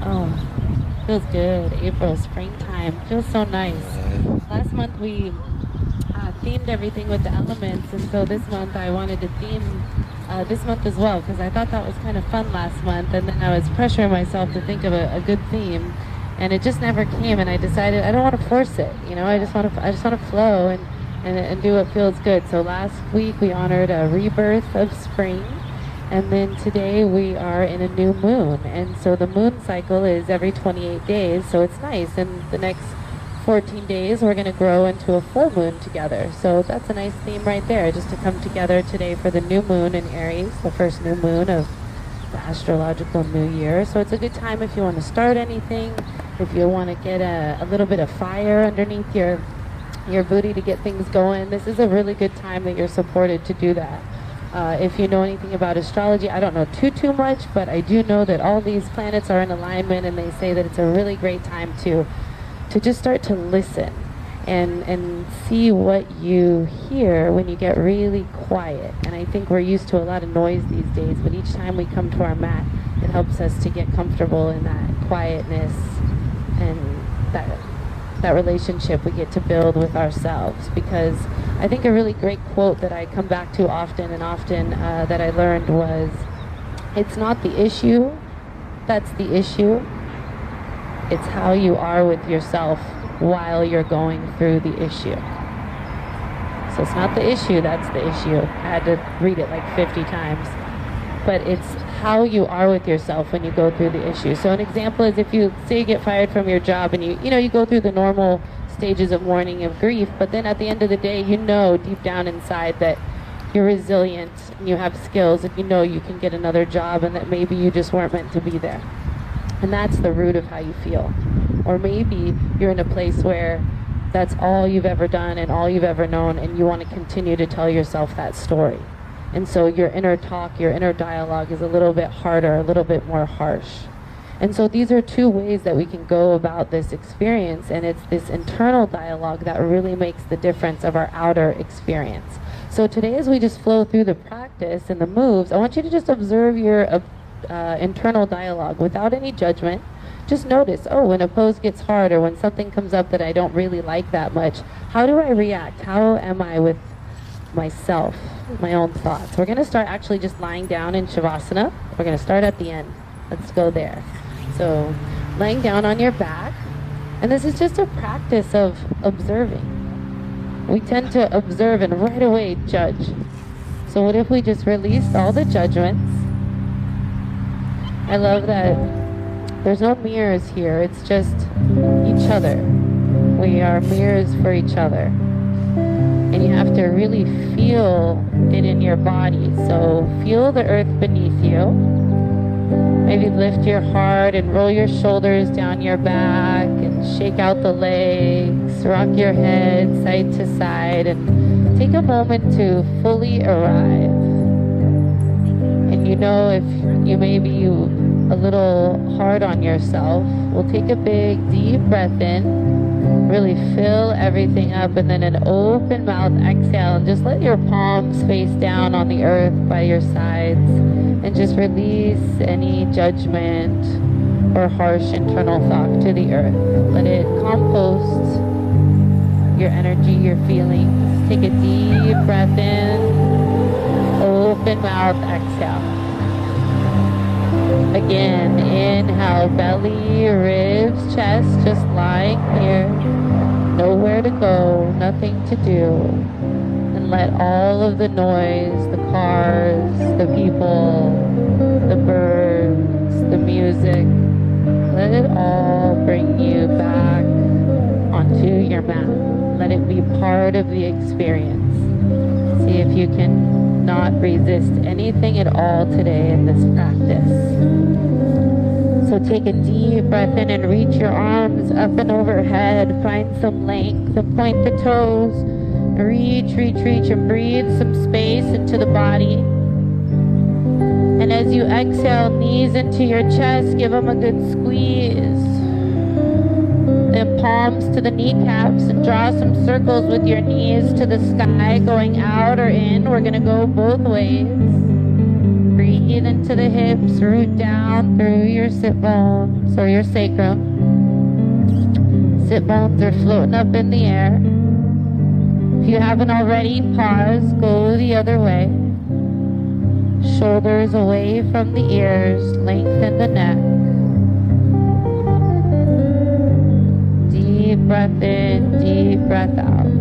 Oh, feels good. April, springtime. Feels so nice. Last month we themed everything with the elements, and so this month I wanted to theme this month as well because I thought that was kind of fun last month, and then I was pressuring myself to think of a good theme, and it just never came. And I decided I don't want to force it. You know, I just want to flow and do what feels good. So last week we honored a rebirth of spring. And then today we are in a new moon. And so the moon cycle is every 28 days. So it's nice. And the next 14 days we're going to grow into a full moon together. So that's a nice theme right there, just to come together today for the new moon in Aries, the first new moon of the astrological new year. So it's a good time if you want to start anything, if you want to get a little bit of fire underneath your booty to get things going. This is a really good time that you're supported to do that. If you know anything about astrology, I don't know too much, but I do know that all these planets are in alignment, and they say that it's a really great time to just start to listen and see what you hear when you get really quiet. And I think we're used to a lot of noise these days, but each time we come to our mat, it helps us to get comfortable in that quietness and that relationship we get to build with ourselves. Because I think a really great quote that I come back to often that I learned was, it's not the issue that's the issue, it's how you are with yourself while you're going through the issue. So it's not the issue that's the issue. I had to read it like 50 times. But it's how you are with yourself when you go through the issue. So an example is, if you say you get fired from your job and you go through the normal stages of mourning, of grief, but then at the end of the day, you know deep down inside that you're resilient and you have skills, and you know you can get another job, and that maybe you just weren't meant to be there. And that's the root of how you feel. Or maybe you're in a place where that's all you've ever done and all you've ever known, and you want to continue to tell yourself that story. And so your inner talk, your inner dialogue is a little bit harder, a little bit more harsh. And so these are two ways that we can go about this experience, and it's this internal dialogue that really makes the difference of our outer experience. So today, as we just flow through the practice and the moves, I want you to just observe your internal dialogue without any judgment. Just notice, oh, when a pose gets hard, or when something comes up that I don't really like that much, how do I react? How am I with myself, my own thoughts? We're going to start actually just lying down in Shavasana. We're going to start at the end. Let's go there. So laying down on your back, and this is just a practice of observing. We tend to observe and right away judge. So what if we just released all the judgments? I love that there's no mirrors here. It's just each other. We are mirrors for each other. And you have to really feel it in your body. So feel the earth beneath you. Maybe lift your heart and roll your shoulders down your back and shake out the legs. Rock your head side to side and take a moment to fully arrive. And if you may be a little hard on yourself, we'll take a big deep breath in. Really fill everything up, and then an open mouth exhale, and just let your palms face down on the earth by your sides, and just release any judgment or harsh internal thought to the earth. Let it compost your energy, your feelings. Take a deep breath in, open mouth exhale. Again, inhale, belly, ribs, chest, just lying here. Nowhere to go, nothing to do. And let all of the noise, the cars, the people, the birds, the music, let it all bring you back onto your mat. Let it be part of the experience. See if you can not resist anything at all today in this practice. So take a deep breath in and reach your arms up and overhead. Find some length and point the toes. Reach, and breathe some space into the body. And as you exhale, knees into your chest, give them a good squeeze. Then palms to the kneecaps, and draw some circles with your knees to the sky, going out or in. We're going to go both ways. Breathe into the hips, root down through your sit bones or your sacrum. Sit bones are floating up in the air. If you haven't already, pause, go the other way. Shoulders away from the ears, lengthen the neck. Deep breath in, deep breath out.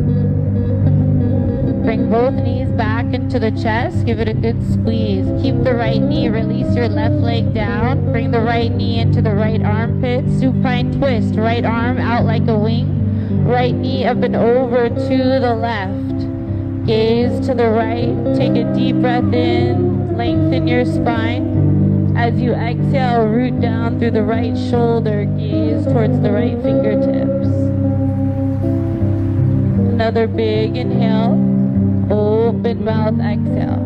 Bring both knees back into the chest. Give it a good squeeze. Keep the right knee. Release your left leg down. Bring the right knee into the right armpit. Supine twist. Right arm out like a wing. Right knee up and over to the left. Gaze to the right. Take a deep breath in. Lengthen your spine. As you exhale, root down through the right shoulder. Gaze towards the right fingertips. Another big inhale. Open mouth, exhale.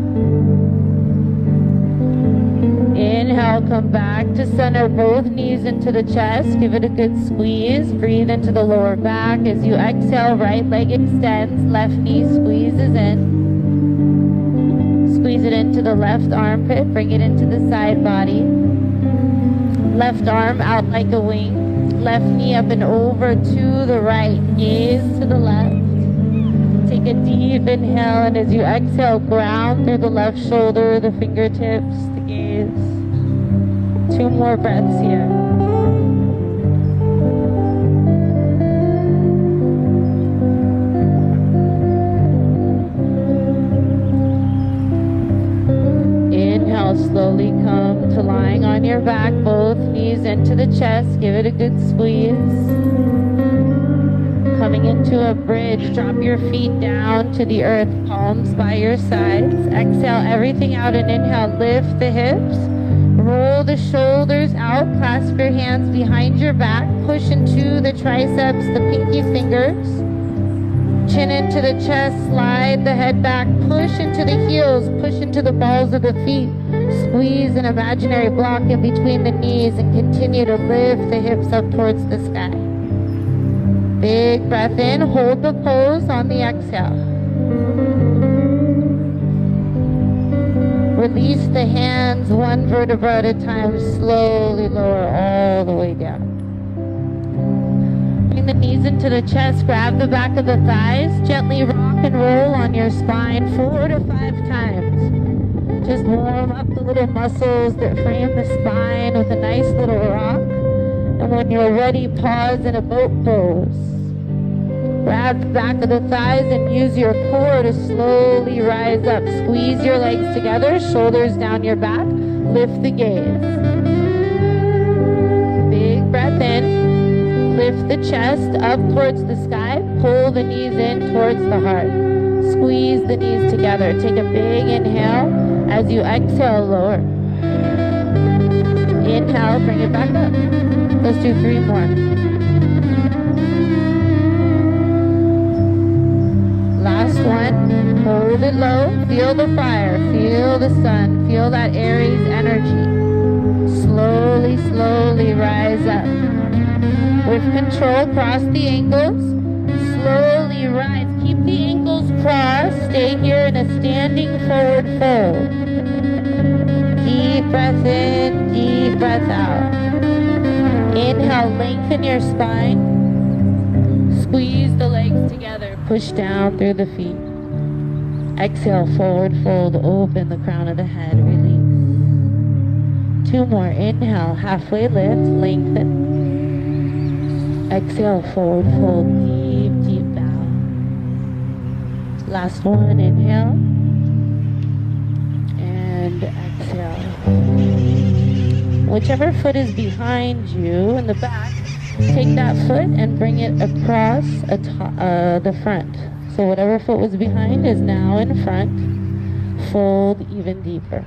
Inhale, come back to center, both knees into the chest. Give it a good squeeze. Breathe into the lower back. As you exhale, right leg extends, left knee squeezes in. Squeeze it into the left armpit. Bring it into the side body. Left arm out like a wing. Left knee up and over to the right. Gaze to the left. Take a deep inhale, and as you exhale, ground through the left shoulder, the fingertips, the gaze. 2 more breaths here. Inhale, slowly come to lying on your back, both knees into the chest. Give it a good squeeze. Coming into a bridge, drop your feet down to the earth, palms by your sides. Exhale everything out and inhale, lift the hips. Roll the shoulders out, clasp your hands behind your back, push into the triceps, the pinky fingers. Chin into the chest, slide the head back, push into the heels, push into the balls of the feet. Squeeze an imaginary block in between the knees and continue to lift the hips up towards the sky. Big breath in, hold the pose on the exhale. Release the hands 1 vertebra at a time, slowly lower all the way down. Bring the knees into the chest, grab the back of the thighs, gently rock and roll on your spine 4 to 5 times. Just warm up the little muscles that frame the spine with a nice little rock. And when you're ready, pause in a boat pose. Grab the back of the thighs and use your core to slowly rise up. Squeeze your legs together, shoulders down your back. Lift the gaze. Big breath in. Lift the chest up towards the sky. Pull the knees in towards the heart. Squeeze the knees together. Take a big inhale. As you exhale, lower. Inhale, bring it back up. Let's do 3 more. Last one. Hold it low. Feel the fire. Feel the sun. Feel that Aries energy. Slowly, slowly rise up. With control, cross the ankles. Slowly rise. Keep the ankles crossed. Stay here in a standing forward fold. Deep breath in, deep breath out. Inhale, lengthen your spine. Squeeze the legs together. Push down through the feet. Exhale, forward fold. Open the crown of the head. Release. 2 more. Inhale, halfway lift. Lengthen. Exhale, forward fold. Deep, deep bow. Last one. Inhale. And exhale. Whichever foot is behind you in the back, take that foot and bring it across the front. So whatever foot was behind is now in front. Fold even deeper.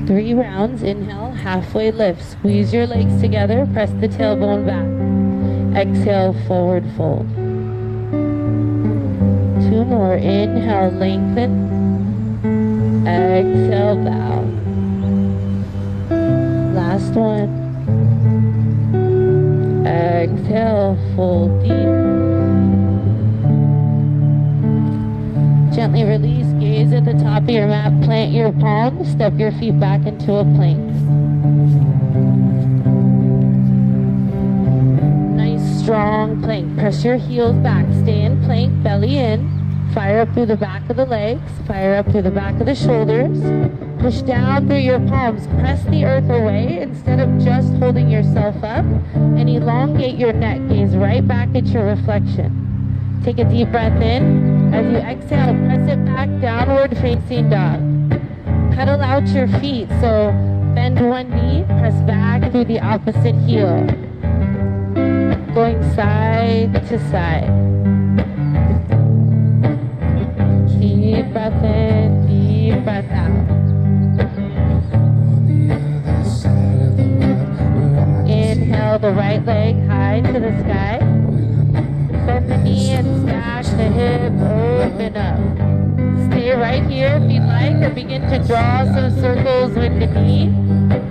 3 rounds. Inhale, halfway lift. Squeeze your legs together. Press the tailbone back. Exhale, forward fold. 2 more. Inhale, lengthen. Exhale, bow. Last one. Exhale, fold deep. Gently release, gaze Gaze at the top of your mat, plant your palms, step your feet back into a plank. Nice strong plank. Press your heels back. Stay in plank, belly in. Fire up through the back of the legs. Fire up through the back of the shoulders. Push down through your palms. Press the earth away instead of just holding yourself up. And elongate your neck. Gaze right back at your reflection. Take a deep breath in. As you exhale, press it back, downward facing dog. Pedal out your feet. So bend one knee, press back through the opposite heel. Going side to side. Deep breath in, deep breath out. Inhale the right leg high to the sky. Bend the knee and stack the hip, open up. Stay right here if you'd like, or begin to draw some circles with the knee.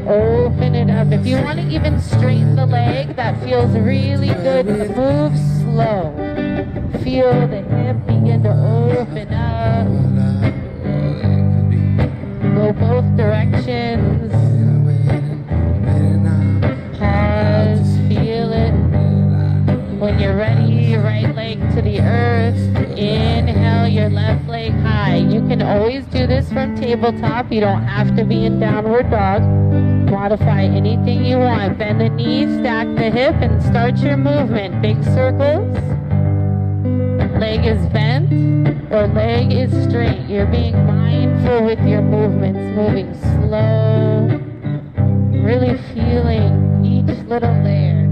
Open it up. If you want to even straighten the leg, that feels really good. Move slow. Feel the hip begin to open up. Go both directions. Pause, feel it. When you're ready, right leg to the earth. Inhale your left leg high. You can always do this from tabletop. You don't have to be in downward dog. Modify anything you want. Bend the knee, stack the hip, and start your movement. Big circles. Leg is bent or leg is straight. You're being mindful with your movements. Moving slow. Really feeling each little layer.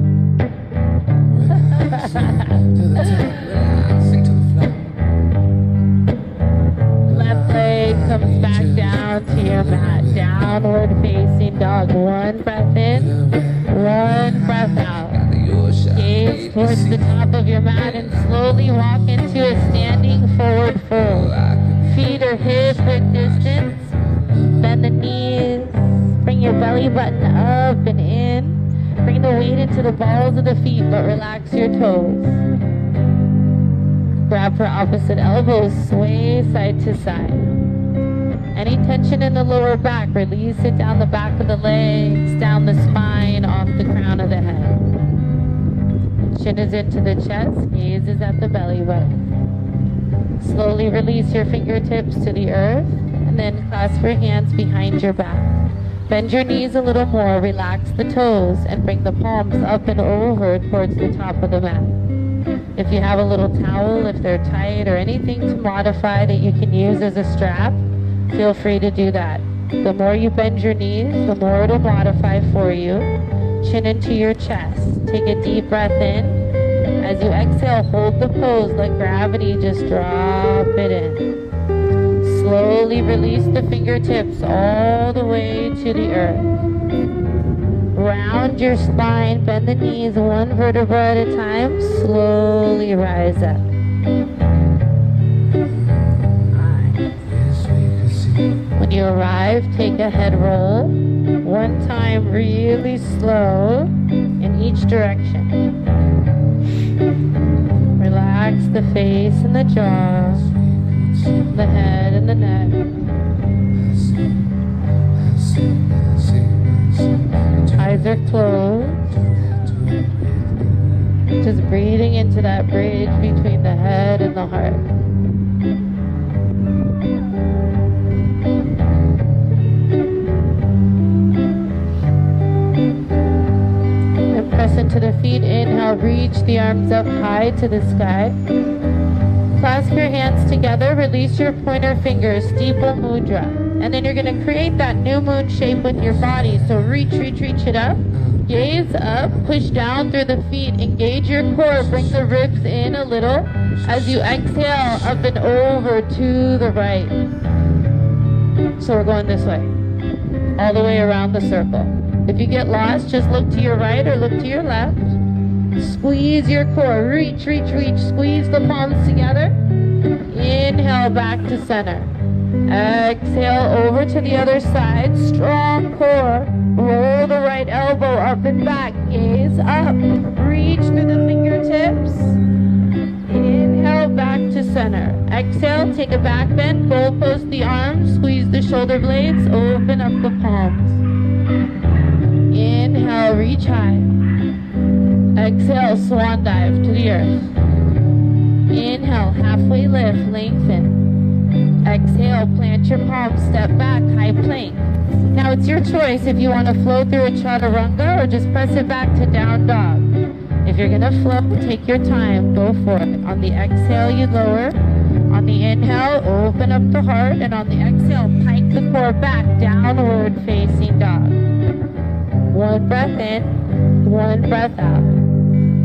Left leg comes back down to your mat. Downward facing dog. One breath in, one breath out. Gaze towards the top of your mat and slowly walk into a standing forward fold. Feet are hip width distance. Bend the knees. Bring your belly button up and in. Bring the weight into the balls of the feet, but relax your toes. Grab for opposite elbows, sway side to side. Any tension in the lower back, release it down the back of the legs, down the spine, off the crown of the head. Chin is into the chest, gaze is at the belly button. Slowly release your fingertips to the earth, and then clasp your hands behind your back. Bend your knees a little more, relax the toes, and bring the palms up and over towards the top of the mat. If you have a little towel, if they're tight, or anything to modify that you can use as a strap, feel free to do that. The more you bend your knees, the more it'll modify for you. Chin into your chest. Take a deep breath in. As you exhale, hold the pose, let gravity just drop it in. Slowly release the fingertips all the way to the earth. Round your spine, bend the knees one vertebra at a time. Slowly rise up. When you arrive, take a head roll. One time really slow in each direction. Relax the face and the jaw, the head and the neck. Eyes are closed. Just breathing into that bridge between the head and the heart. And press into the feet. Inhale, reach the arms up high to the sky. Clasp your hands together, release your pointer fingers, steeple mudra. And then you're going to create that new moon shape with your body. So reach it up. Gaze up, push down through the feet, engage your core, bring the ribs in a little. As you exhale, up and over to the right. So we're going this way, all the way around the circle. If you get lost, just look to your right or look to your left. Squeeze your core, reach, squeeze the palms together. Inhale, back to center. Exhale, over to the other side, strong core. Roll the right elbow up and back, gaze up. Reach through the fingertips. Inhale, back to center. Exhale, take a back bend, goal post the arms, squeeze the shoulder blades, open up the palms. Inhale, reach high. Exhale, swan dive to the earth. Inhale, halfway lift, lengthen. Exhale, plant your palms, step back, high plank. Now it's your choice if you want to flow through a chaturanga or just press it back to down dog. If you're going to flow, take your time, go for it. On the exhale, you lower. On the inhale, open up the heart. And on the exhale, pike the core back, downward facing dog. One breath in, one breath out.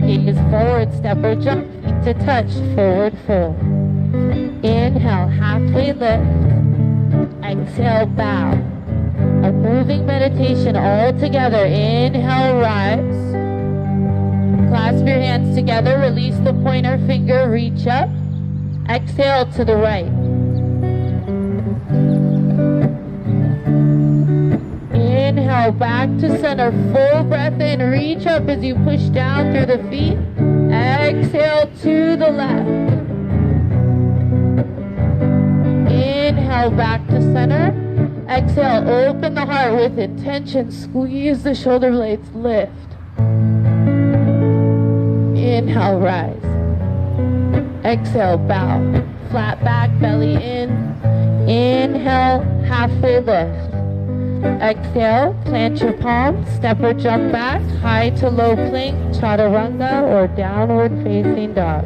Gaze forward, step or jump, feet to touch, forward fold. Inhale, halfway lift. Exhale, bow. A moving meditation all together. Inhale, rise. Clasp your hands together, release the pointer finger, reach up. Exhale to the right. Inhale, back to center, full breath in, reach up as you push down through the feet. Exhale to the left. Inhale, back to center. Exhale, open the heart with intention, squeeze the shoulder blades, lift. Inhale, rise. Exhale, bow. Flat back, belly in. Inhale, halfway lift. Exhale, plant your palms, step or jump back, high to low plank, chaturanga or downward facing dog.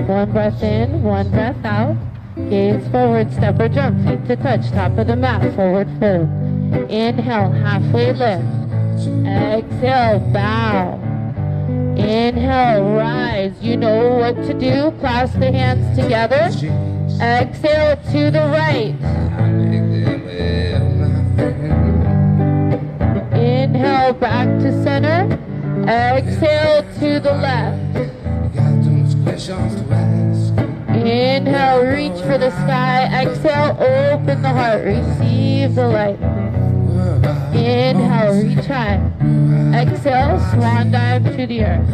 One breath in, one breath out. Gaze forward, step or jump, feet to touch, top of the mat, forward fold. Inhale, halfway lift. Exhale, bow. Inhale, rise. You know what to do. Clasp the hands together. Exhale to the right. Inhale, back to center. Exhale to the left. Inhale, reach for the sky. Exhale, open the heart. Receive the light. Inhale, reach high. Exhale, swan dive to the earth.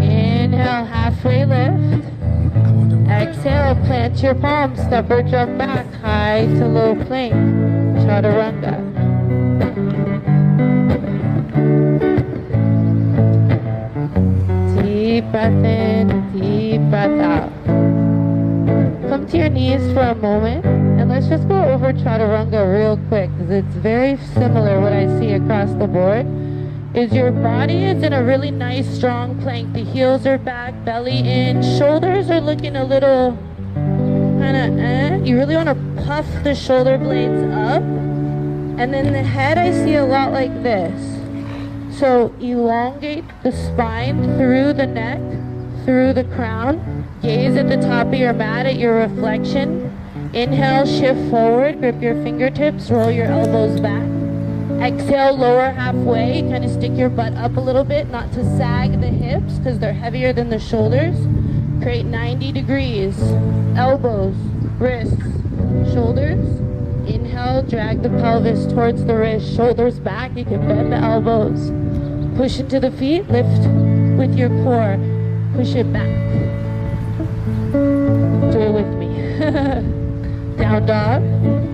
Inhale, halfway lift. Exhale, plant your palms, step or jump back, high to low plank, chaturanga. Deep breath in, deep breath out. Come to your knees for a moment, and let's just go over chaturanga real quick, because it's very similar what I see across the board. Is your body is in a really nice strong plank. The heels are back, belly in, shoulders are looking a little kind of You really want to puff the shoulder blades up, and then the head I see a lot like this. So elongate the spine through the neck, through the crown. Gaze at the top of your mat at your reflection. Inhale, shift forward, grip your fingertips, roll your elbows back. Exhale, lower halfway, kind of stick your butt up a little bit, not to sag the hips because they're heavier than the shoulders. Create 90 degrees, elbows, wrists, shoulders. Inhale, drag the pelvis towards the wrist, shoulders back, you can bend the elbows. Push into the feet, lift with your core, push it back. Do it with me. Down dog,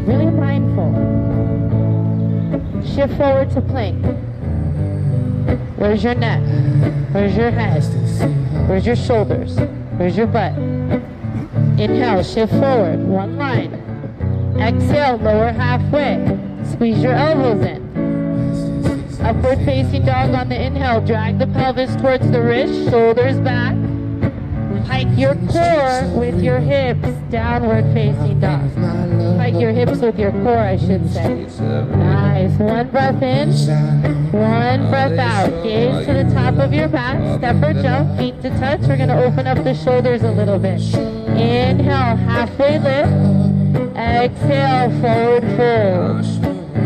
really mindful. Shift forward to plank. Where's your neck? Where's your head? Where's your shoulders? Where's your butt? Inhale, shift forward, one line. Exhale, lower halfway. Squeeze your elbows in. Upward facing dog on the inhale. Drag the pelvis towards the wrist, shoulders back. Hike your core with your hips, downward facing dog. Hike your hips with your core, I should say. Nice. One breath in, one breath out. Gaze to the top of your mat, step or jump, feet to touch. We're going to open up the shoulders a little bit. Inhale, halfway lift. Exhale, forward fold.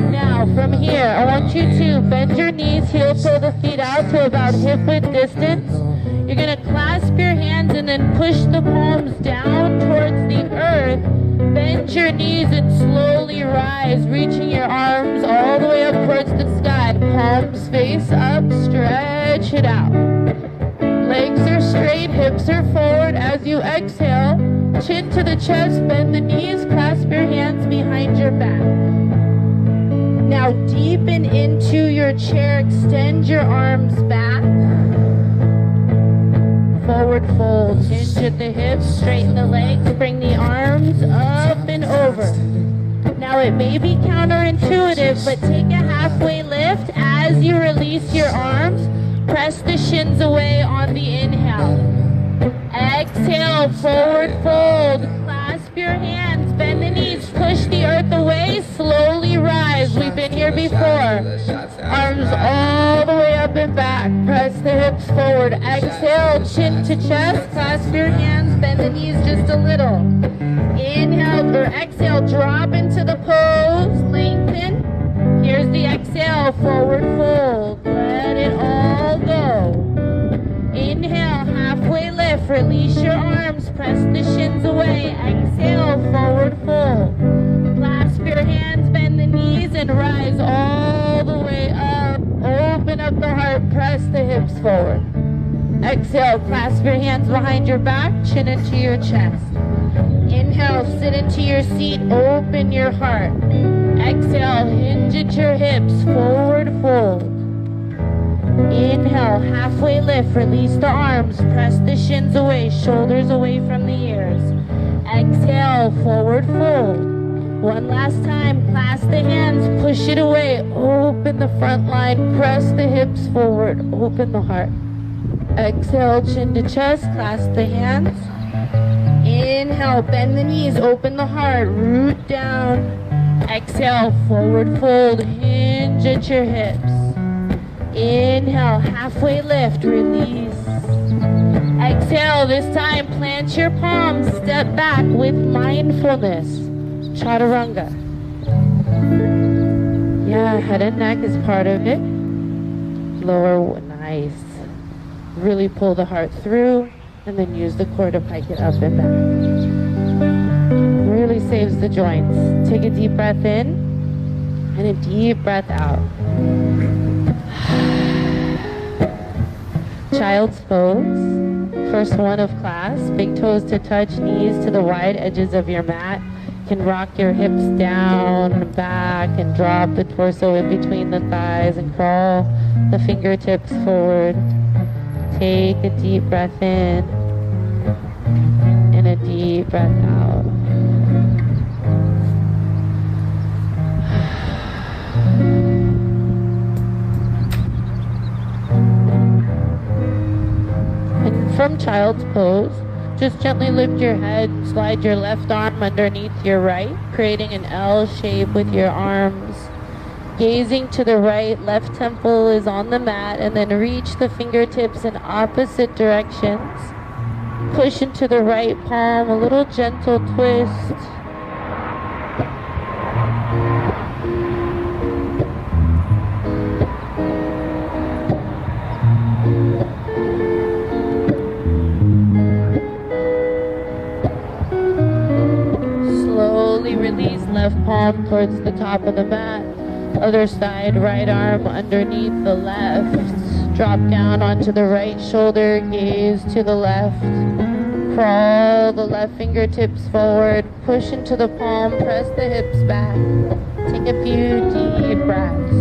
Now, from here, I want you to bend your knees, heel toe the feet out to about hip width distance. You're going to clasp your hands and then push the palms down towards the earth. Bend your knees and slowly rise, reaching your arms all the way up towards the sky. palms face up, stretch it out. Legs are straight, hips are forward as you exhale. Chin to the chest, bend the knees, clasp your hands behind your back. Now deepen into your chair, extend your arms back. Forward fold, hinge at the hips, straighten the legs, bring the arms up and over. Now it may be counterintuitive, but take a halfway lift as you release your arms. Press the shins away on the inhale. Exhale, forward fold. Clasp your hands, bend the knees, push the earth away, slowly rise. We've been here before. Arms all the way up and back. Press the hips forward. Exhale, chin to chest, clasp your hands, bend the knees just a little. Inhale or exhale, drop into the pose, lengthen. Here's the exhale, forward fold. Let it all go. Inhale, halfway lift, release your arms, press the shins away. Exhale, forward fold. Clasp your hands, bend the knees, and rise all the way up. Open up the heart, press the hips forward. Exhale, clasp your hands behind your back, chin into your chest. Inhale, sit into your seat, open your heart. Exhale, hinge at your hips, forward fold. Inhale, halfway lift, release the arms, press the shins away, shoulders away from the ears. Exhale, forward fold. One last time, clasp the hands, push it away, open the front line, press the hips forward, open the heart. Exhale, chin to chest, clasp the hands. Inhale, bend the knees, open the heart, root down. Exhale, forward fold, hinge at your hips. Inhale, halfway lift, release. Exhale, this time plant your palms, step back with mindfulness. Chaturanga. Yeah, head and neck is part of it. Lower, nice. Really pull the heart through, and then use the core to pike it up and back. Really saves the joints. Take a deep breath in, and a deep breath out. Child's pose. First one of class. Big toes to touch, knees to the wide edges of your mat. You can rock your hips down and back and drop the torso in between the thighs and crawl the fingertips forward. Take a deep breath in and a deep breath out. And from child's pose, just gently lift your head, slide your left arm underneath your right, creating an L shape with your arms. Gazing to the right, left temple is on the mat, and then reach the fingertips in opposite directions. Push into the right palm, a little gentle twist. Slowly release left palm towards the top of the mat. Other side, right arm underneath the left. Drop down onto the right shoulder, gaze to the left. Crawl the left fingertips forward, push into the palm, press the hips back. Take a few deep breaths.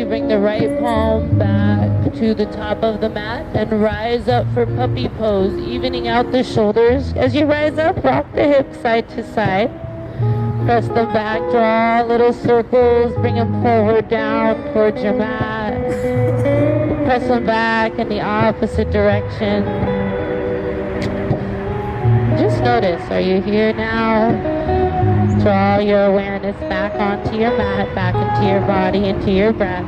Bring the right palm back to the top of the mat and rise up for puppy pose, evening out the shoulders. As you rise up, rock the hips side to side. Press them back, draw little circles, bring them forward down towards your mat. Press them back in the opposite direction. Just notice, are you here now? Draw your awareness back onto your mat, back into your body, into your breath.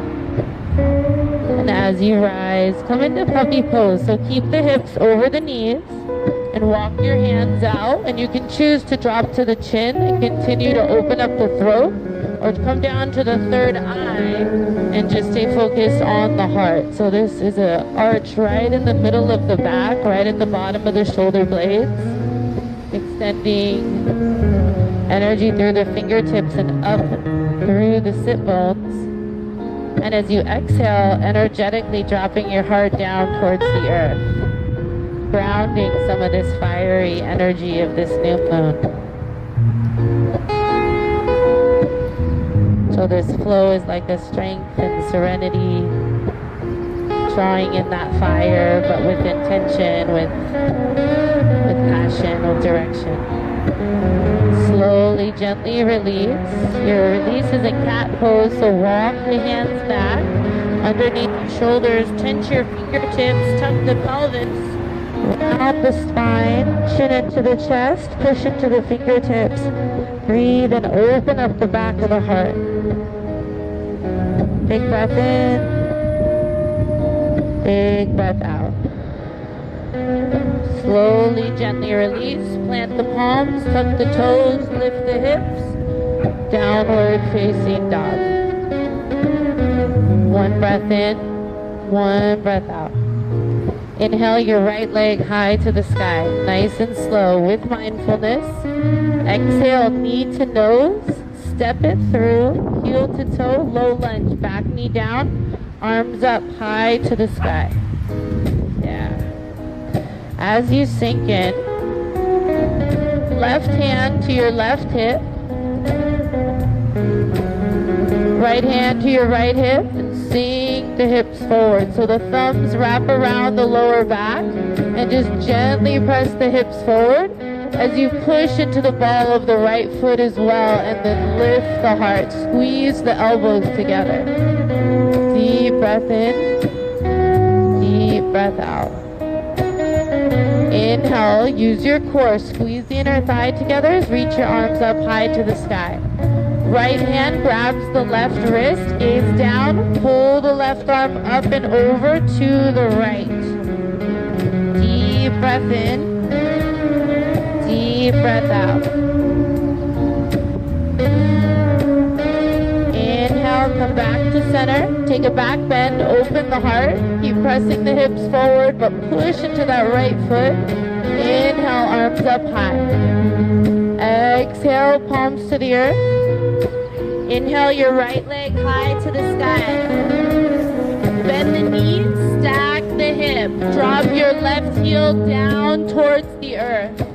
And as you rise, come into puppy pose. So keep the hips over the knees and and walk your hands out, and you can choose to drop to the chin and continue to open up the throat, or come down to the third eye and just stay focused on the heart. So this is an arch right in the middle of the back, right at the bottom of the shoulder blades, extending energy through the fingertips and up through the sit bones. And as you exhale, energetically dropping your heart down towards the earth, grounding some of this fiery energy of this new moon. So this flow is like a strength and serenity, drawing in that fire, but with intention, with passion, with direction. Slowly, gently release. Your release is in cat pose, so walk the hands back underneath your shoulders, tense your fingertips, tuck the pelvis, round the spine, chin into the chest, push into the fingertips, breathe and open up the back of the heart. Big breath in, big breath out. Slowly, gently release. Plant the palms, tuck the toes, lift the hips. Downward facing dog. One breath in, one breath out. Inhale your right leg high to the sky, nice and slow with mindfulness. Exhale, knee to nose, step it through, heel to toe, low lunge, back knee down, arms up high to the sky. As you sink in, left hand to your left hip, right hand to your right hip, and sink the hips forward. So the thumbs wrap around the lower back, and just gently press the hips forward as you push into the ball of the right foot as well, and then lift the heart. Squeeze the elbows together. Deep breath in, deep breath out. Inhale, use your core, squeeze the inner thigh together, reach your arms up high to the sky. Right hand grabs the left wrist, gaze down, pull the left arm up and over to the right. Deep breath in, deep breath out. Inhale, come back to center, take a back bend, open the heart, keep pressing the hips forward, but push into that right foot. Inhale, arms up high. Exhale, palms to the earth. Inhale, your right leg high to the sky. Bend the knees, stack the hip. Drop your left heel down towards the earth.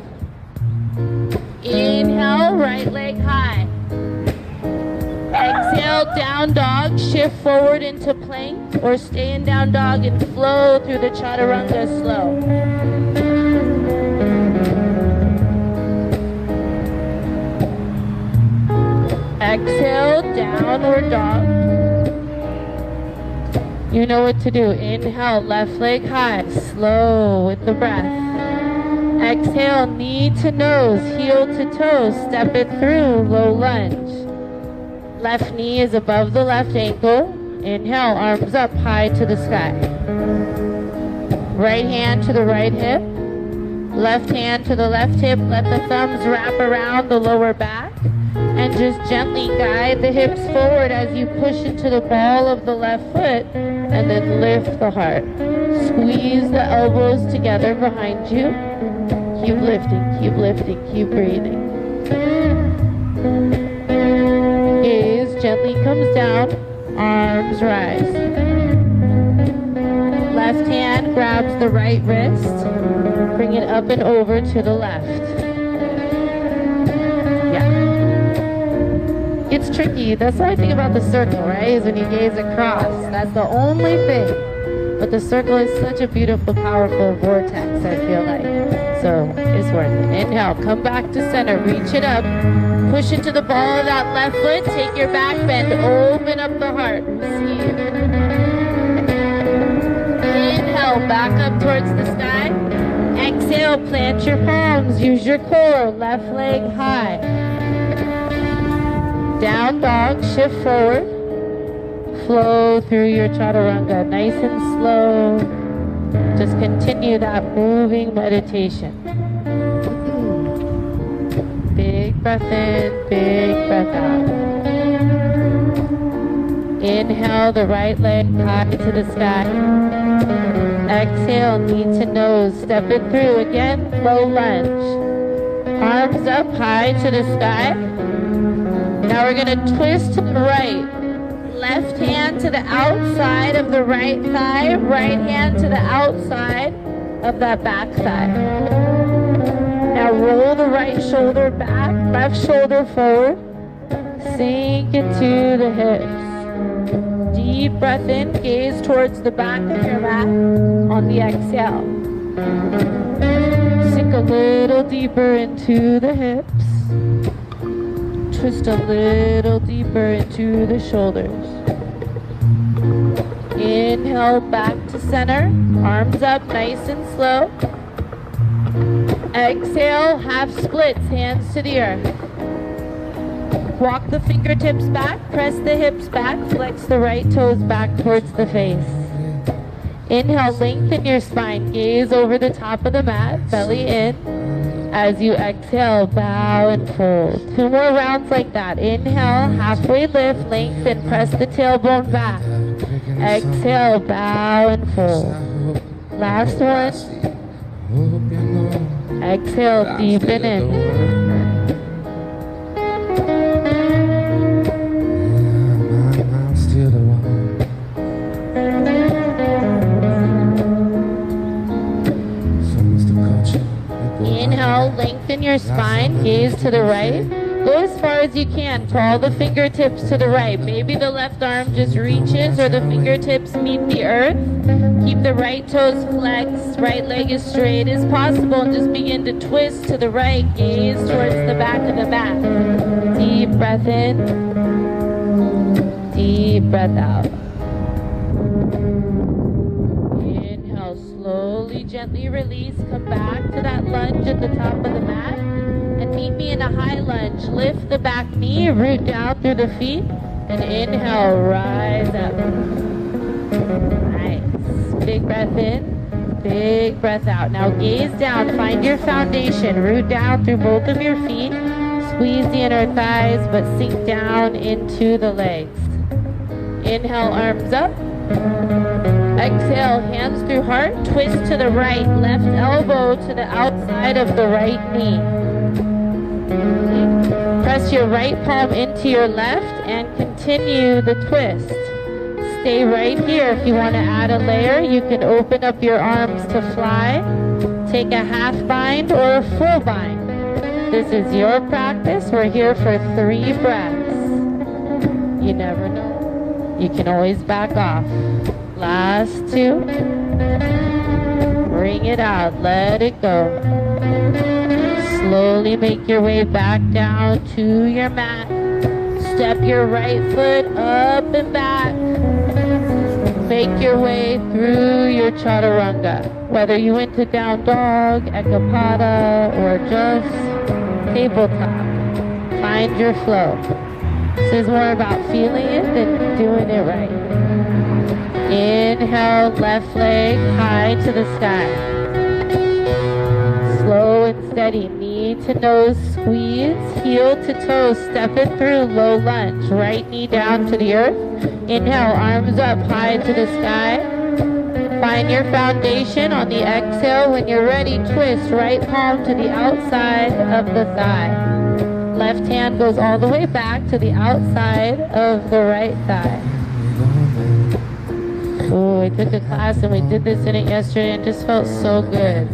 Inhale, right leg high. Exhale, down dog, shift forward into plank, or stay in down dog and flow through the chaturanga slow. Exhale, downward dog. You know what to do. Inhale, left leg high, slow with the breath. Exhale, knee to nose, heel to toe, step it through, low lunge. Left knee is above the left ankle. Inhale, arms up high to the sky. Right hand to the right hip. Left hand to the left hip. Let the thumbs wrap around the lower back. And just gently guide the hips forward as you push into the ball of the left foot. And then lift the heart. Squeeze the elbows together behind you. Keep lifting, keep breathing. Gaze gently comes down, arms rise. Left hand grabs the right wrist, bring it up and over to the left. Yeah. It's tricky. That's what I think about the circle, right? Is when you gaze across. That's the only thing. But the circle is such a beautiful, powerful vortex, I feel like. So it's worth it. Inhale, come back to center, reach it up. Push into the ball of that left foot. Take your back bend. Open up the heart. Receive. Inhale, back up towards the sky. Exhale, plant your palms. Use your core. Left leg high. Down dog. Shift forward. Flow through your chaturanga. Nice and slow. Just continue that moving meditation. Big breath in, big breath out. Inhale the right leg high to the sky. Exhale, knee to nose. Step it through again, low lunge. Arms up high to the sky. Now we're going to twist to the right. Left hand to the outside of the right thigh. Right hand to the outside of that back thigh. Now roll the right shoulder back, left shoulder forward. Sink into the hips. Deep breath in, gaze towards the back of your mat on the exhale. Sink a little deeper into the hips. Twist a little deeper into the shoulders. Inhale back to center, arms up nice and slow. Exhale, half splits, hands to the earth. Walk the fingertips back, press the hips back, flex the right toes back towards the face. Inhale, lengthen your spine, gaze over the top of the mat, belly in. As you exhale, bow and fold. 2 more rounds like that. Inhale, halfway lift, lengthen, press the tailbone back. Exhale, bow and fold. Last one. Exhale, deepen in. Inhale, lengthen your spine, gaze to the right. Go as far as you can, draw the fingertips to the right. Maybe the left arm just reaches or the fingertips meet the earth. Keep the right toes flexed, right leg as straight as possible, and just begin to twist to the right, gaze towards the back of the mat. Deep breath in, deep breath out. Inhale, slowly, gently release, come back to that lunge at the top of the mat. And meet me in a high lunge. Lift the back knee, root down through the feet, and inhale, rise up. Nice. Big breath in, big breath out. Now gaze down, find your foundation. Root down through both of your feet. Squeeze the inner thighs, but sink down into the legs. Inhale, arms up. Exhale, hands through heart. Twist to the right, left elbow to the outside of the right knee. Press your right palm into your left and continue the twist. Stay right here. If you want to add a layer, you can open up your arms to fly. Take a half bind or a full bind. This is your practice. We're here for 3 breaths. You never know. You can always back off. Last 2. Bring it out. Let it go. Slowly make your way back down to your mat. Step your right foot up and back. Make your way through your chaturanga. Whether you went to down dog, ekapada, or just tabletop, find your flow. This is more about feeling it than doing it right. Inhale, left leg high to the sky. Slow and steady, knee to nose squeeze, heel to toe, step it through, low lunge, right knee down to the earth. Inhale, arms up high to the sky. Find your foundation on the exhale. When you're ready, twist right palm to the outside of the thigh. Left hand goes all the way back to the outside of the right thigh. Oh, I took a class and we did this in it yesterday and it just felt so good.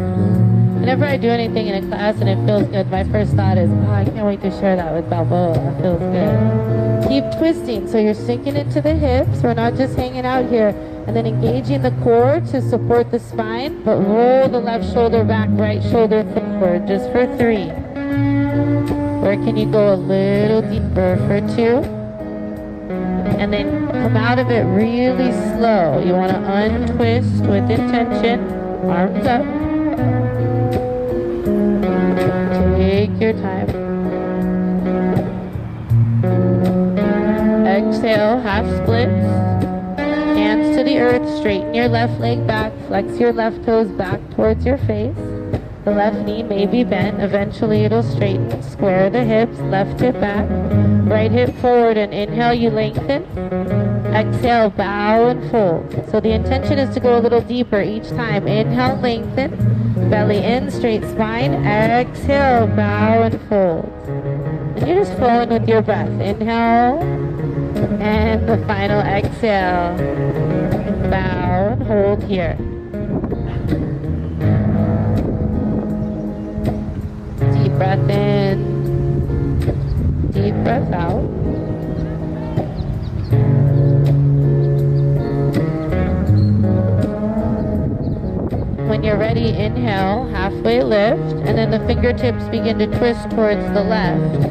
Whenever I do anything in a class and it feels good, my first thought is, oh, I can't wait to share that with Balboa. That feels good. Keep twisting. So you're sinking into the hips. We're not just hanging out here. And then engaging the core to support the spine, but roll the left shoulder back, right shoulder forward, just for 3. Where can you go a little deeper for 2? And then come out of it really slow. You want to untwist with intention. Arms up. Take your time. Exhale, half splits. Hands to the earth, straighten your left leg back, flex your left toes back towards your face. The left knee may be bent. Eventually it'll straighten. Square the hips, left hip back, right hip forward, and inhale, you lengthen. Exhale, bow and fold. So the intention is to go a little deeper each time. Inhale, lengthen. Belly in, straight spine. Exhale, bow and fold. And you're just flowing with your breath. Inhale. And the final exhale. Bow and hold here. Deep breath in. Deep breath out. When you're ready, inhale, halfway lift, and then the fingertips begin to twist towards the left.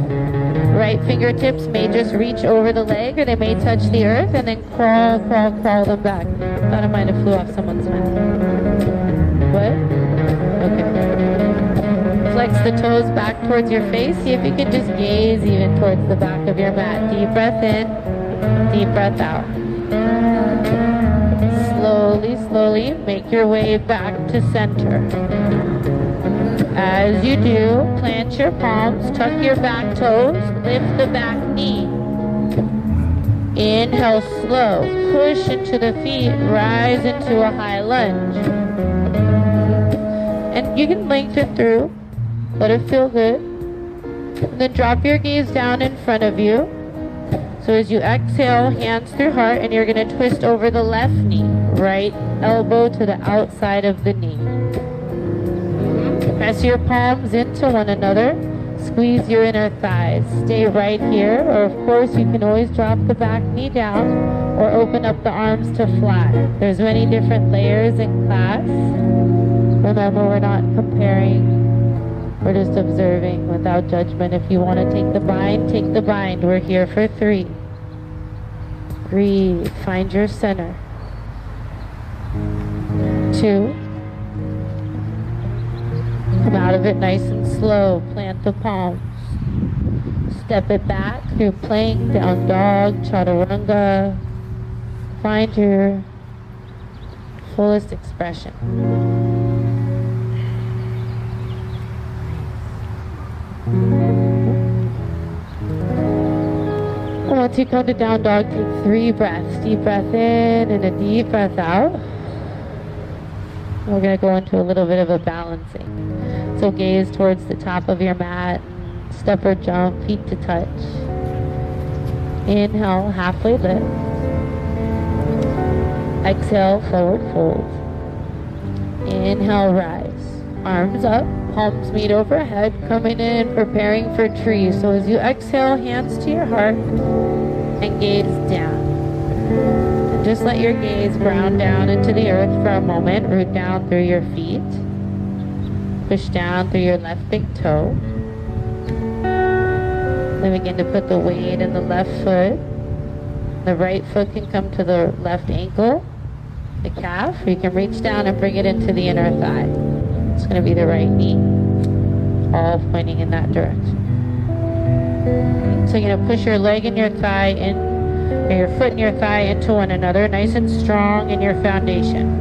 Right fingertips may just reach over the leg, or they may touch the earth, and then crawl, crawl, crawl them back. Thought I might have flew off someone's mouth. What? Okay. Flex the toes back towards your face. See if you can just gaze even towards the back of your mat. Deep breath in, deep breath out. Slowly, slowly make your way back to center. As you do, plant your palms, tuck your back toes, lift the back knee. Inhale slow, push into the feet, rise into a high lunge. And you can lengthen through, let it feel good. And then drop your gaze down in front of you. So as you exhale, hands through heart, and you're going to twist over the left knee. Right elbow to the outside of the knee. Press your palms into one another. Squeeze your inner thighs. Stay right here, or of course you can always drop the back knee down or open up the arms to flat. There's many different layers in class. Remember, we're not comparing. We're just observing without judgment. If you want to take the bind, take the bind. We're here for 3. Breathe. Find your center. 2. Come out of it nice and slow. Plant the palms. Step it back through plank, down dog, chaturanga. Find your fullest expression. And once you come to down dog, take 3 breaths. Deep breath in and a deep breath out. We're going to go into a little bit of a balancing. So gaze towards the top of your mat. Step or jump, feet to touch. Inhale, halfway lift. Exhale, forward fold. Inhale, rise. Arms up, palms meet overhead, coming in, preparing for tree. So as you exhale, hands to your heart and gaze down. And just let your gaze ground down into the earth for a moment. Root down through your feet. Push down through your left big toe. Then begin to put the weight in the left foot. The right foot can come to the left ankle, the calf, or you can reach down and bring it into the inner thigh. It's going to be the right knee, all pointing in that direction. So you're going to push your leg and your thigh in, or your foot and your thigh into one another, nice and strong in your foundation.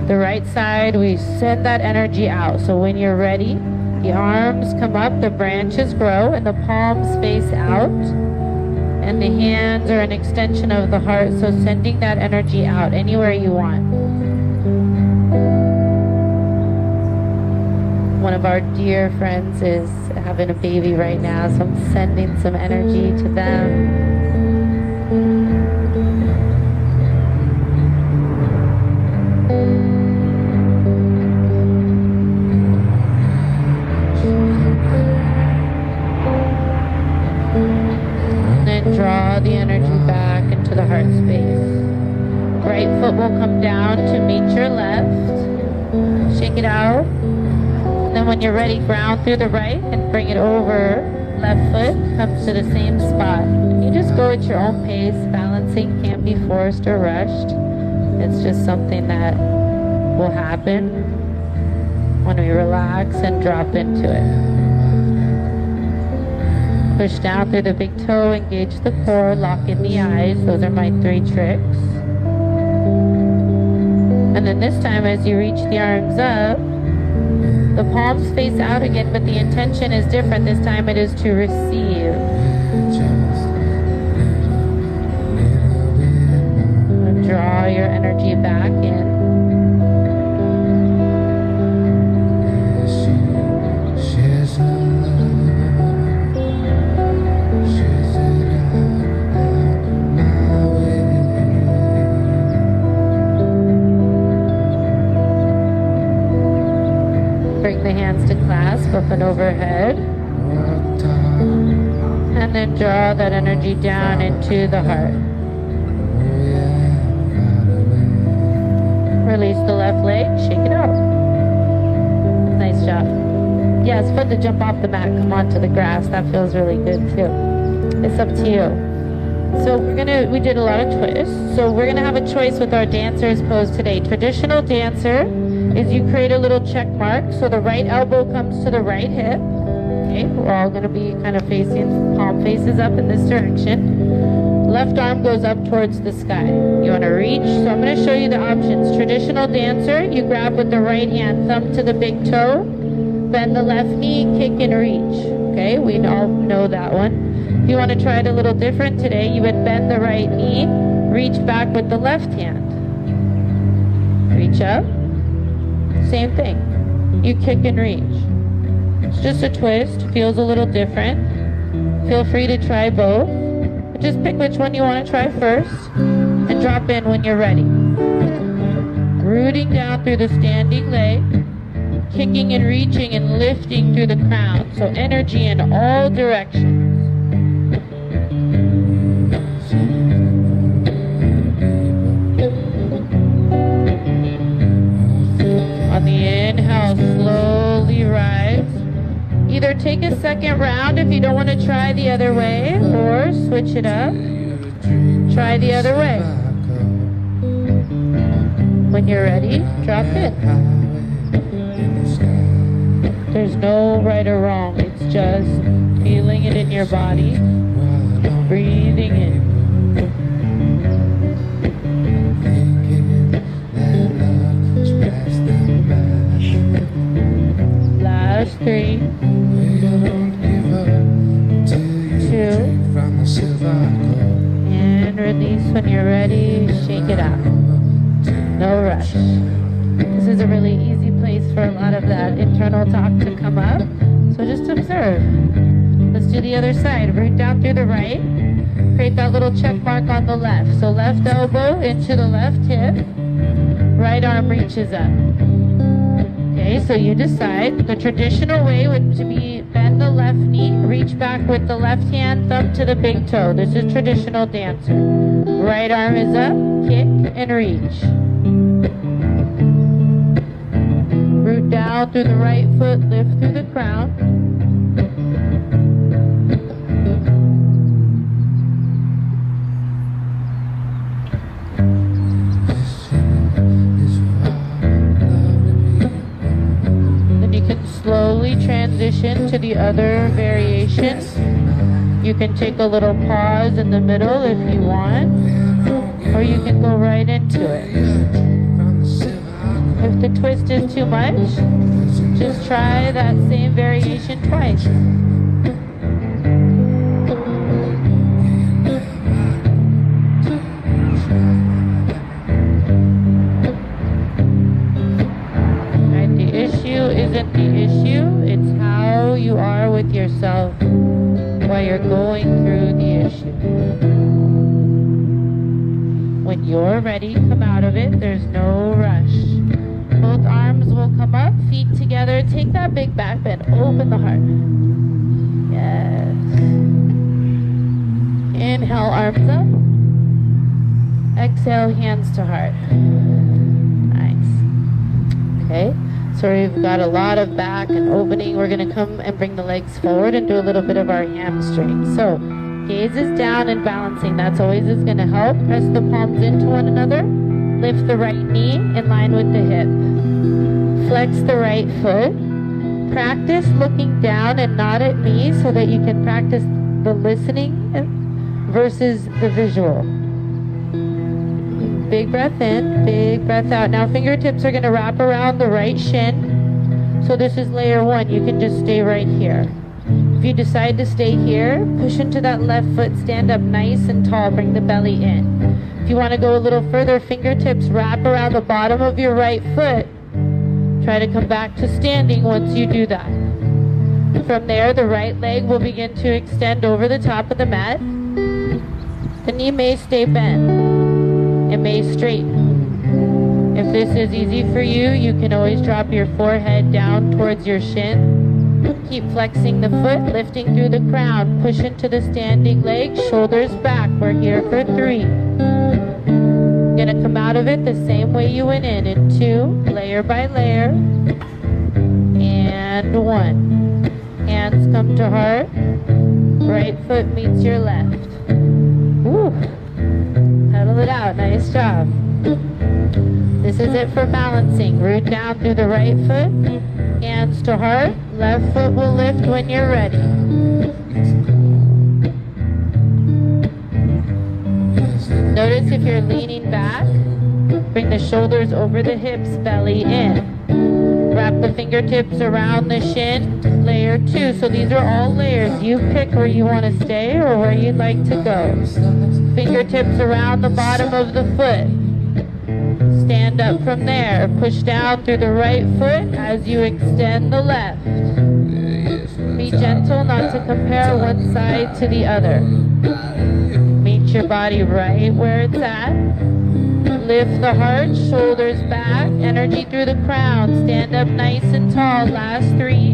The right side, we send that energy out. So when you're ready, the arms come up, the branches grow, and the palms face out. And the hands are an extension of the heart, so sending that energy out anywhere you want. One of our dear friends is having a baby right now, so I'm sending some energy to them. Draw the energy back into the heart space. Right foot will come down to meet your left. Shake it out. And then when you're ready, ground through the right and bring it over. Left foot comes to the same spot. And you just go at your own pace. Balancing can't be forced or rushed. It's just something that will happen when we relax and drop into it. Push down through the big toe, engage the core, lock in the eyes. Those are my 3 tricks. And then this time as you reach the arms up, The palms face out again, but the intention is different. This time it is to receive. And draw your energy back in. Bring the hands to clasp up and overhead. And then draw that energy down into the heart. Release the left leg, shake it out. Nice job. Yeah, it's fun to jump off the mat, come onto the grass. That feels really good too. It's up to you. So we did a lot of twists. So we're gonna have a choice with our dancer's pose today. Traditional dancer is you create a little check mark. So the right elbow comes to the right hip. Okay, we're all gonna be kind of facing, palm faces up in this direction. Left arm goes up towards the sky. You wanna reach, so I'm gonna show you the options. Traditional dancer, you grab with the right hand, thumb to the big toe, bend the left knee, kick and reach. Okay, we all know that one. If you wanna try it a little different today, you would bend the right knee, reach back with the left hand. Reach up. Same thing. You kick and reach. It's just a twist. Feels a little different. Feel free to try both. But just pick which one you want to try first and drop in when you're ready. Rooting down through the standing leg. Kicking and reaching and lifting through the crown. So energy in all directions. On the inhale, slowly rise. Either take a second round if you don't want to try the other way, or switch it up. Try the other way. When you're ready, drop in. There's no right or wrong. It's just feeling it in your body, breathing in. Last 3, 2, and release when you're ready. Shake it out. No rush. This is a really easy place for a lot of that internal talk to come up. So just observe. Let's do the other side. Root down through the right. Create that little check mark on the left. So left elbow into the left hip. Right arm reaches up. Okay, so you decide. The traditional way would be bend the left knee, reach back with the left hand, thumb to the big toe. This is traditional dancer. Right arm is up, kick and reach. Root down through the right foot, lift through the crown. Slowly transition to the other variation. You can take a little pause in the middle if you want, or you can go right into it. If the twist is too much, just try that same variation twice. Isn't the issue, it's how you are with yourself while you're going through the issue. When you're ready, come out of it. There's no rush. Both arms will come up, feet together. Take that big back bend. Open the heart. Yes. Inhale, arms up. Exhale, hands to heart. Nice. Okay. So we've got a lot of back and opening. We're going to come and bring the legs forward and do a little bit of our hamstring. So gaze is down and balancing. That's always is going to help. Press the palms into one another. Lift the right knee in line with the hip. Flex the right foot. Practice looking down and not at me so that you can practice the listening versus the visual. Big breath in, big breath out. Now fingertips are going to wrap around the right shin. So this is layer 1. You can just stay right here. If you decide to stay here, push into that left foot, stand up nice and tall, bring the belly in. If you want to go a little further, fingertips wrap around the bottom of your right foot. Try to come back to standing once you do that. From there, the right leg will begin to extend over the top of the mat. The knee may stay bent. It may straighten. If this is easy for you, you can always drop your forehead down towards your shin. Keep flexing the foot, lifting through the crown. Push into the standing leg, shoulders back. We're here for 3. Gonna come out of it the same way you went in 2, layer by layer. And 1. Hands come to heart. Right foot meets your left. Woo. Pedal it out. Nice job. This is it for balancing. Root down through the right foot. Hands to heart. Left foot will lift when you're ready. Notice if you're leaning back, bring the shoulders over the hips, belly in. Wrap the fingertips around the shin, layer 2. So these are all layers. You pick where you want to stay or where you'd like to go. Fingertips around the bottom of the foot. Stand up from there. Push down through the right foot as you extend the left. Be gentle not to compare one side to the other. Meet your body right where it's at. Lift the heart, shoulders back, energy through the crown. Stand up nice and tall. Last 3,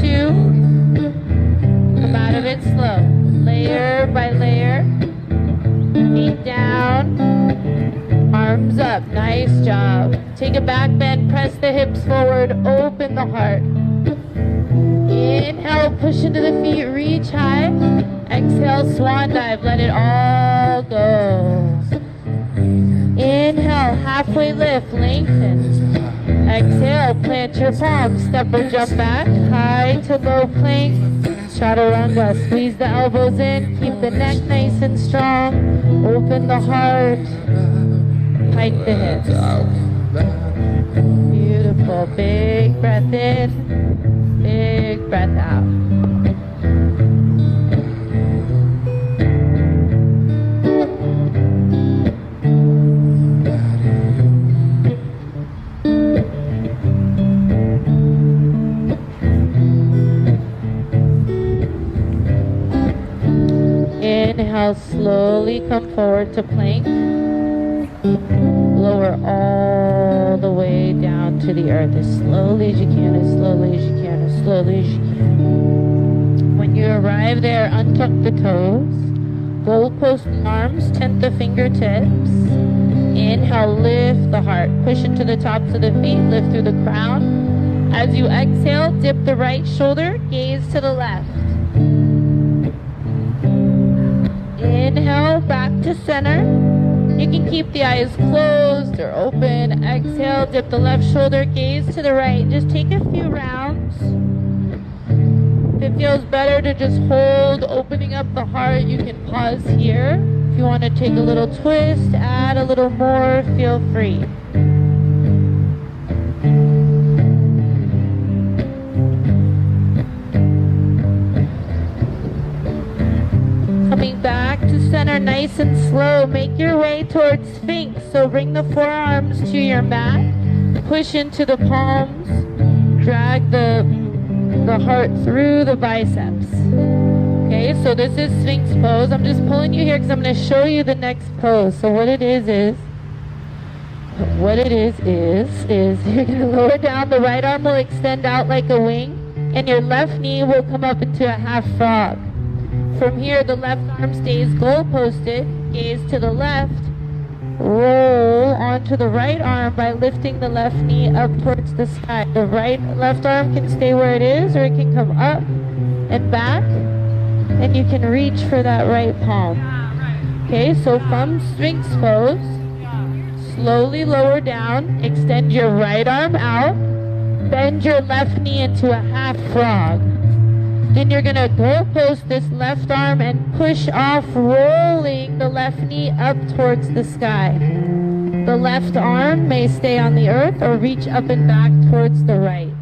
2. Come out of it slow. Layer by layer. Feet down. Arms up. Nice job. Take a back bend. Press the hips forward. Open the heart. Inhale. Push into the feet. Reach high. Exhale. Swan dive. Let it all go. Inhale. Halfway lift. Lengthen. Exhale. Plant your palms. Step or jump back. High to low plank. Chaturanga. Squeeze the elbows in. Keep the neck nice and strong. Open the heart. Tight the hips. Beautiful. Big breath in. Big breath out. Inhale, slowly come forward to plank. Lower all the way down to the earth as slowly as you can, as slowly as you can, as slowly as you can. When you arrive there, untuck the toes. Goalpost arms, tent the fingertips. Inhale, lift the heart. Push into the tops of the feet, lift through the crown. As you exhale, dip the right shoulder, gaze to the left. Inhale, back to center. You can keep the eyes closed or open. Exhale, dip the left shoulder, gaze to the right. Just take a few rounds. If it feels better to just hold, opening up the heart, you can pause here. If you want to take a little twist, add a little more, feel free. Coming back to center nice and slow. Make your way towards Sphinx. So bring the forearms to your mat. Push into the palms. Drag the heart through the biceps. Okay, so this is Sphinx pose. I'm just pulling you here because I'm going to show you the next pose. So what it is you're going to lower down. The right arm will extend out like a wing. And your left knee will come up into a half frog. From here, the left arm stays goal-posted, gaze to the left, roll onto the right arm by lifting the left knee up towards the sky. The left arm can stay where it is, or it can come up and back, and you can reach for that right palm. Okay, so from Sphinx pose, slowly lower down, extend your right arm out, bend your left knee into a half frog. Then you're going to goalpost this left arm and push off, rolling the left knee up towards the sky. The left arm may stay on the earth or reach up and back towards the right.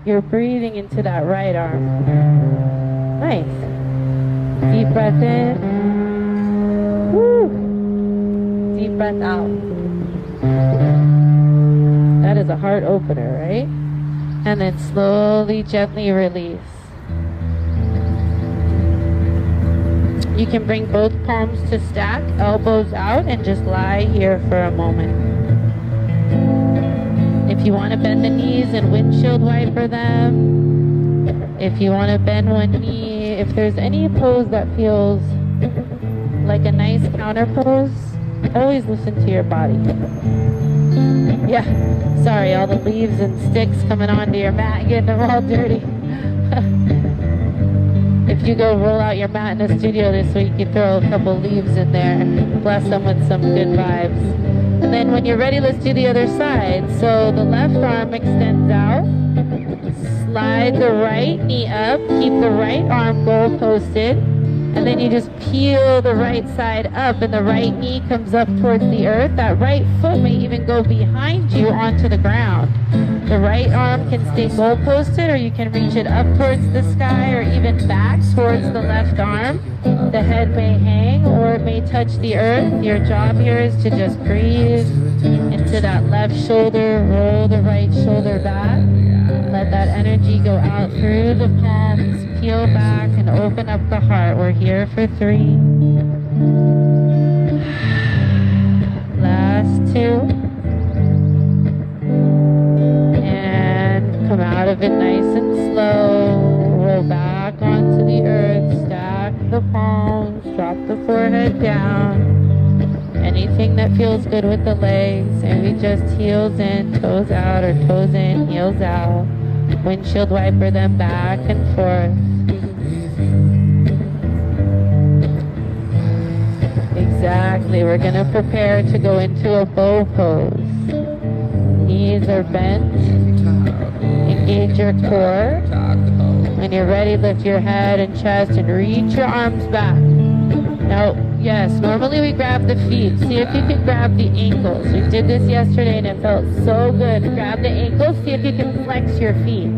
You're breathing into that right arm. Nice. Deep breath in. Woo. Deep breath out. That is a heart opener, right? And then slowly, gently release. You can bring both palms to stack, elbows out, and just lie here for a moment. If you want to bend the knees and windshield wiper them, if you want to bend one knee, if there's any pose that feels like a nice counter pose, always listen to your body. Yeah, sorry, all the leaves and sticks coming onto your mat, getting them all dirty. If you go roll out your mat in the studio this week, you throw a couple leaves in there, bless them with some good vibes. And then when you're ready, let's do the other side. So the left arm extends out, slide the right knee up, keep the right arm goal posted, and then you just peel the right side up and the right knee comes up towards the earth. That right foot may even go behind you onto the ground. The right arm can stay goal posted, or you can reach it up towards the sky or even back towards the left arm. The head may hang or it may touch the earth. Your job here is to just breathe into that left shoulder, roll the right shoulder back. Let that energy go out through the palms, peel back and open up the heart. We're here for 3. Last 2. Come out of it nice and slow. Roll back onto the earth. Stack the palms. Drop the forehead down. Anything that feels good with the legs. Maybe just heels in, toes out, or toes in, heels out. Windshield wiper them back and forth. Exactly. We're going to prepare to go into a bow pose. Knees are bent. Engage your core. When you're ready, lift your head and chest and reach your arms back. Now, yes, normally we grab the feet. See if you can grab the ankles. We did this yesterday and it felt so good. Grab the ankles, see if you can flex your feet.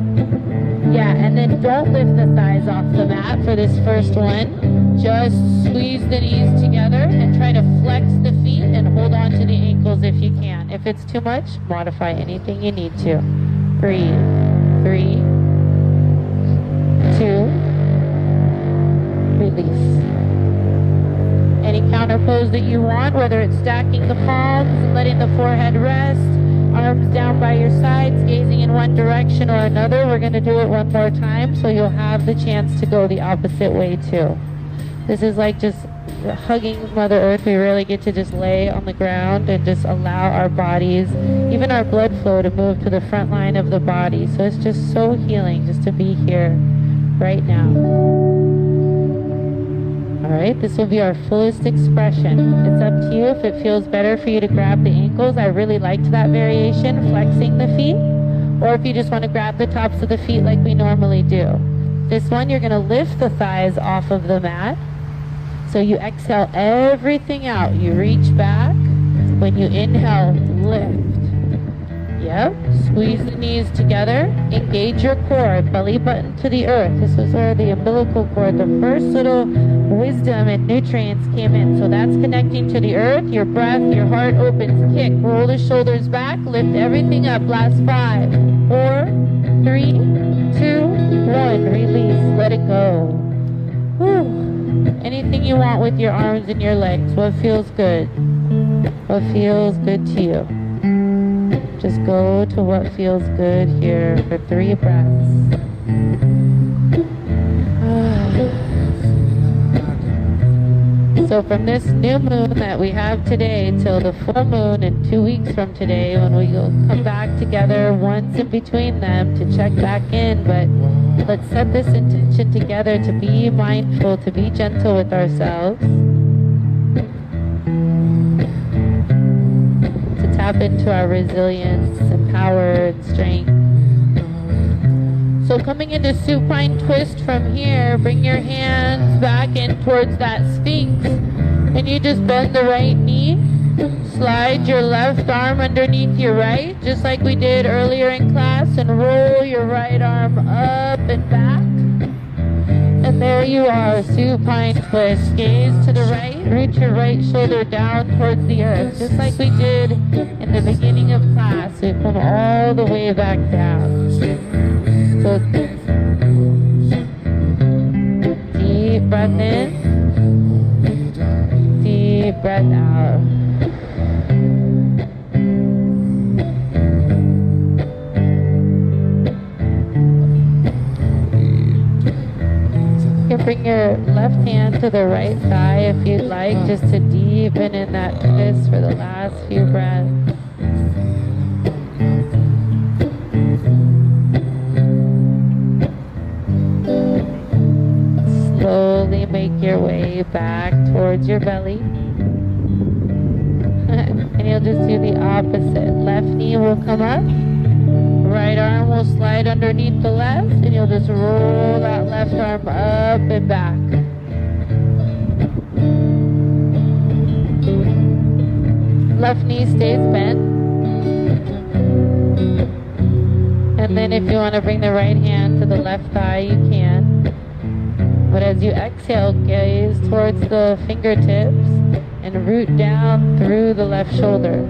Yeah, and then don't lift the thighs off the mat for this first one. Just squeeze the knees together and try to flex the feet and hold on to the ankles if you can. If it's too much, modify anything you need to. Breathe. 3, 2, release. Any counter pose that you want, whether it's stacking the palms, letting the forehead rest, arms down by your sides, gazing in one direction or another. We're going to do it one more time so you'll have the chance to go the opposite way too. This is like just hugging Mother Earth. We really get to just lay on the ground and just allow our bodies, even our blood flow, to move to the front line of the body. So it's just so healing just to be here right now. All right, this will be our fullest expression. It's up to you if it feels better for you to grab the ankles. I really liked that variation, flexing the feet, or if you just want to grab the tops of the feet like we normally do. This one, you're going to lift the thighs off of the mat. So you exhale everything out. You reach back. When you inhale, lift. Yep. Squeeze the knees together. Engage your core. Belly button to the earth. This is where the umbilical cord, the first little wisdom and nutrients came in. So that's connecting to the earth. Your breath, your heart opens. Kick. Roll the shoulders back. Lift everything up. Last 5, 4, 3, 2, 1. Release. Let it go. Whew. Anything you want with your arms and your legs. What feels good? What feels good to you? Just go to what feels good here for 3 breaths. So from this new moon that we have today till the full moon in 2 weeks from today, when we will come back together once in between them to check back in, but let's set this intention together to be mindful, to be gentle with ourselves, to tap into our resilience and power and strength. So coming into Supine Twist from here, bring your hands back in towards that Sphinx, and you just bend the right knee, Slide your left arm underneath your right, just like we did earlier in class, and roll your right arm up and back. And there you are, supine twist. Gaze to the right, root your right shoulder down towards the earth, just like we did in the beginning of class. We come all the way back down. So deep breath in, deep breath out. You can bring your left hand to the right thigh if you'd like, just to deepen in that twist for the last few breaths. Slowly make your way back towards your belly. And you'll just do the opposite. Left knee will come up. Right arm will slide underneath the left, and you'll just roll that left arm up and back. Left knee stays bent. And then if you want to bring the right hand to the left thigh, you can. But as you exhale, gaze towards the fingertips and root down through the left shoulder.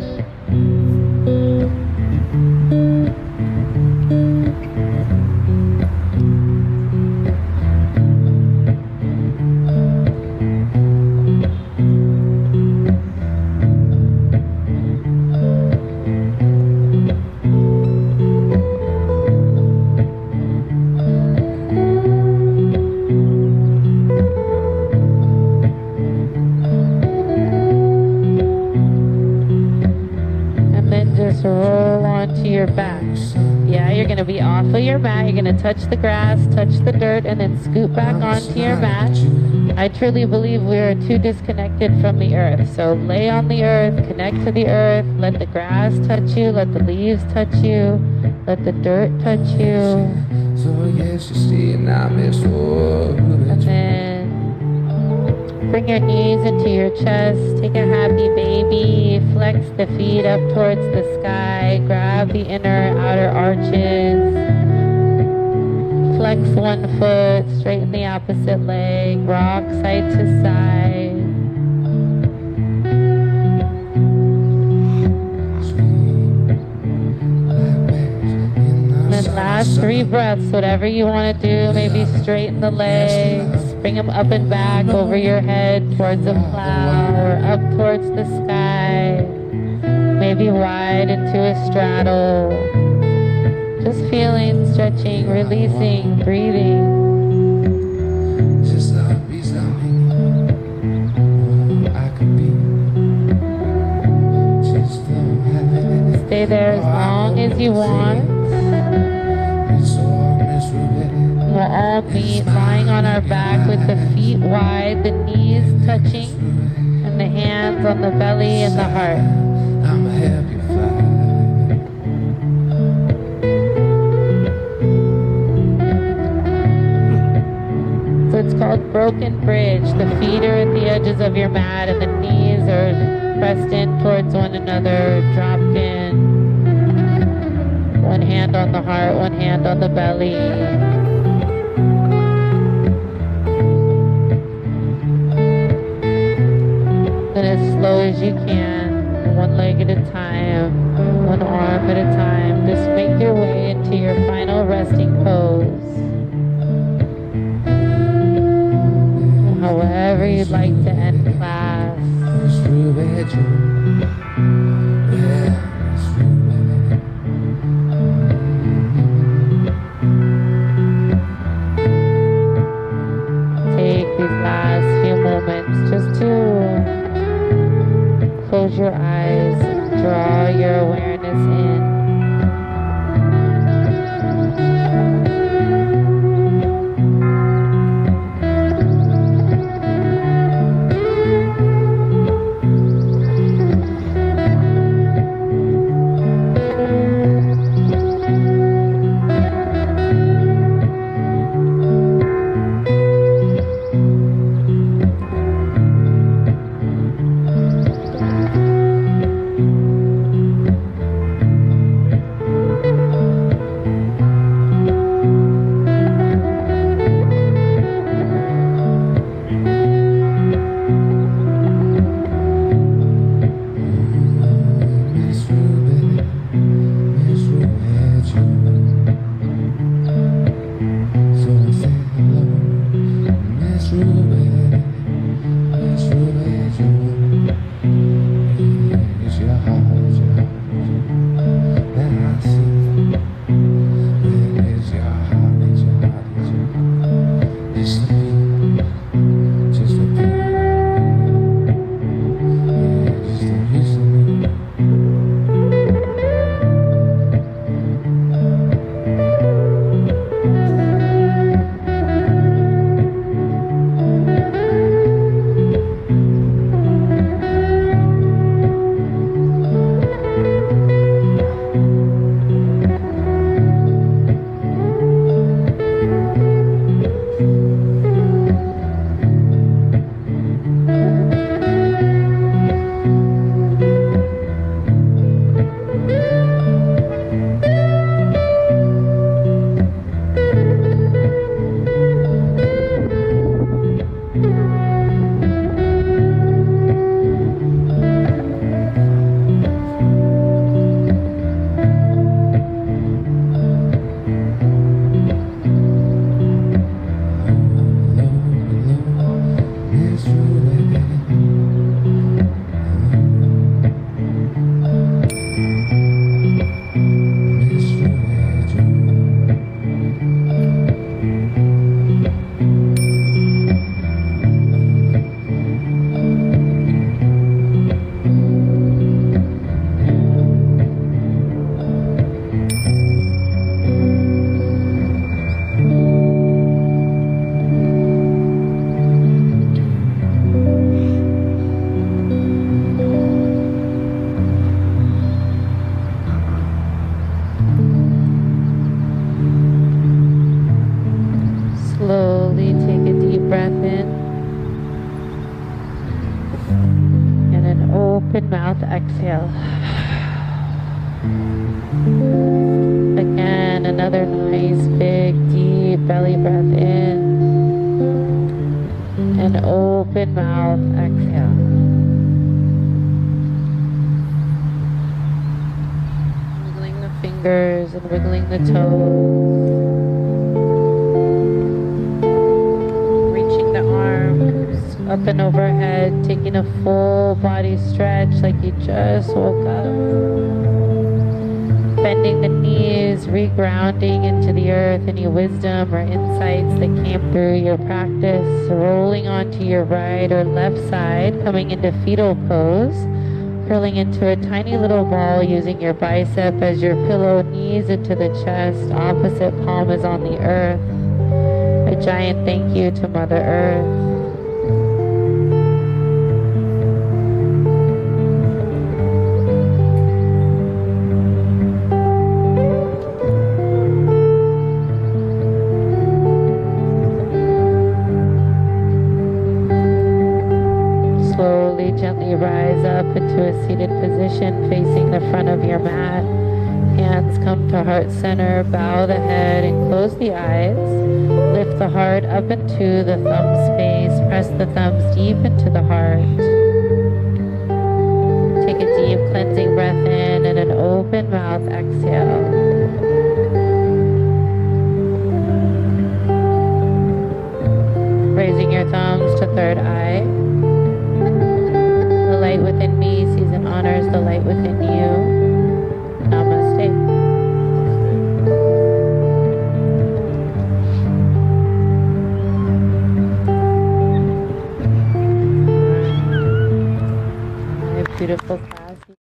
Roll onto your back. Yeah, you're going to be off of your mat. You're going to touch the grass, touch the dirt, and then scoot back onto your mat. I truly believe we are too disconnected from the earth. So lay on the earth, connect to the earth, let the grass touch you, let the leaves touch you, let the dirt touch you. And then bring your knees into your chest, take a happy baby, flex the feet up towards the sky, grab the inner outer arches, flex one foot, straighten the opposite leg, rock side to side. And then last 3 breaths, whatever you want to do, maybe straighten the legs, bring them up and back over your head towards a cloud or up towards the sky. Maybe wide into a straddle. Just feeling, stretching, releasing, breathing. Stay there as long as you want. We'll all be lying on our back with the feet wide, the knees touching, and the hands on the belly and the heart. So it's called broken bridge. The feet are at the edges of your mat and the knees are pressed in towards one another, dropped in. One hand on the heart, one hand on the belly. And as slow as you can, one leg at a time, one arm at a time, just make your way into your final resting pose. However you'd like to end class. Take these last few moments just to close your eyes, draw your awareness in. another nice, big, deep belly breath in. And open mouth, exhale. Wiggling the fingers and wiggling the toes. Reaching the arms up and overhead, taking a full body stretch like you just woke up. Bending the knees, regrounding into the earth, any wisdom or insights that came through your practice, rolling onto your right or left side, coming into fetal pose, curling into a tiny little ball using your bicep as your pillow, knees into the chest, opposite palm is on the earth. A giant thank you to Mother Earth. Gently rise up into a seated position facing the front of your mat. Hands come to heart center, bow the head and close the eyes. Lift the heart up into the thumb space, press the thumbs deep into the heart. Take a deep cleansing breath in and an open mouth exhale. Raising your thumbs to third eye. The light within me sees and honors the light within you. Namaste. Beautiful.